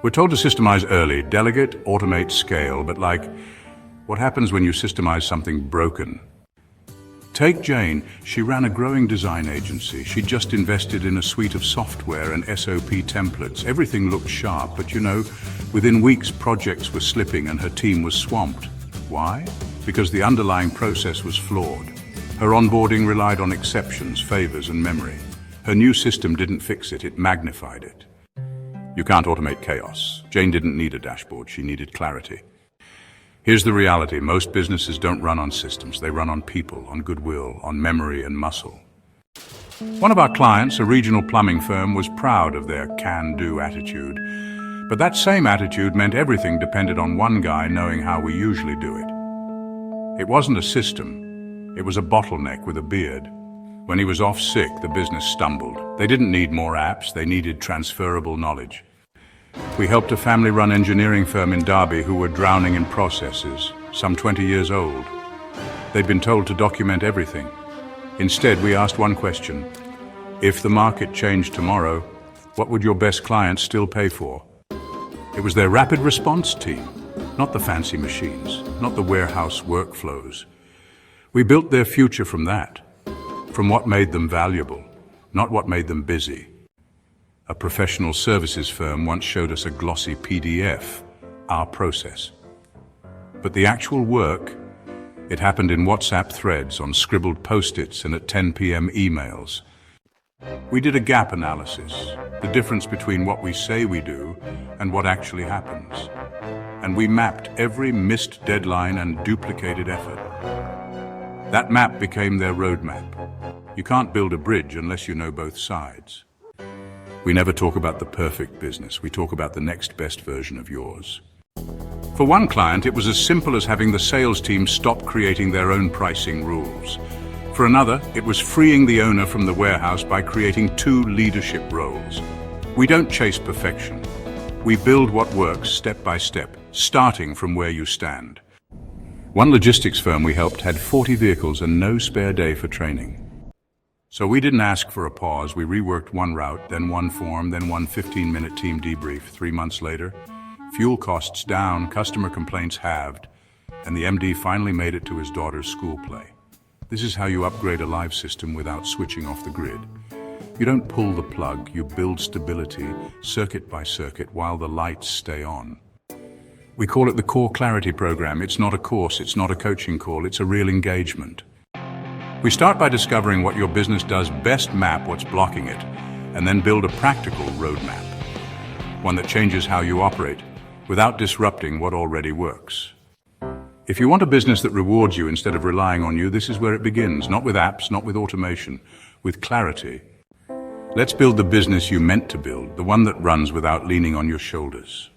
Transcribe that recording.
We're told to systemize early, delegate, automate, scale, but what happens when you systemize something broken? Take Jane. She ran a growing design agency. She just invested in a suite of software and SOP templates. Everything looked sharp, but within weeks projects were slipping and her team was swamped. Why? Because the underlying process was flawed. Her onboarding relied on exceptions, favors, and memory. Her new system didn't fix it, it magnified it. You can't automate chaos. Jane didn't need a dashboard, she needed clarity. Here's the reality, most businesses don't run on systems, they run on people, on goodwill, on memory and muscle. One of our clients, a regional plumbing firm, was proud of their can-do attitude. But that same attitude meant everything depended on one guy knowing how we usually do it. It wasn't a system, it was a bottleneck with a beard. When he was off sick, the business stumbled. They didn't need more apps, they needed transferable knowledge. We helped a family-run engineering firm in Derby who were drowning in processes, some 20 years old. They'd been told to document everything. Instead, we asked one question. If the market changed tomorrow, what would your best clients still pay for? It was their rapid response team, not the fancy machines, not the warehouse workflows. We built their future from that. From what made them valuable, not what made them busy. A professional services firm once showed us a glossy PDF, our process. But the actual work, it happened in WhatsApp threads, on scribbled post-its and at 10 p.m. emails. We did a gap analysis, the difference between what we say we do and what actually happens. And we mapped every missed deadline and duplicated effort. That map became their roadmap. You can't build a bridge unless you know both sides. We never talk about the perfect business. We talk about the next best version of yours. For one client, it was as simple as having the sales team stop creating their own pricing rules. For another, it was freeing the owner from the warehouse by creating 2 leadership roles. We don't chase perfection. We build what works step by step, starting from where you stand. One logistics firm we helped had 40 vehicles and no spare day for training. So we didn't ask for a pause. We reworked one route, then one form, then one 15-minute team debrief. 3 months later, fuel costs down, customer complaints halved, and the MD finally made it to his daughter's school play. This is how you upgrade a live system without switching off the grid. You don't pull the plug, you build stability, circuit by circuit, while the lights stay on. We call it the Core Clarity Program. It's not a course, it's not a coaching call, it's a real engagement. We start by discovering what your business does best, map what's blocking it, and then build a practical roadmap. One that changes how you operate, without disrupting what already works. If you want a business that rewards you instead of relying on you, this is where it begins. Not with apps, not with automation, with clarity. Let's build the business you meant to build, the one that runs without leaning on your shoulders.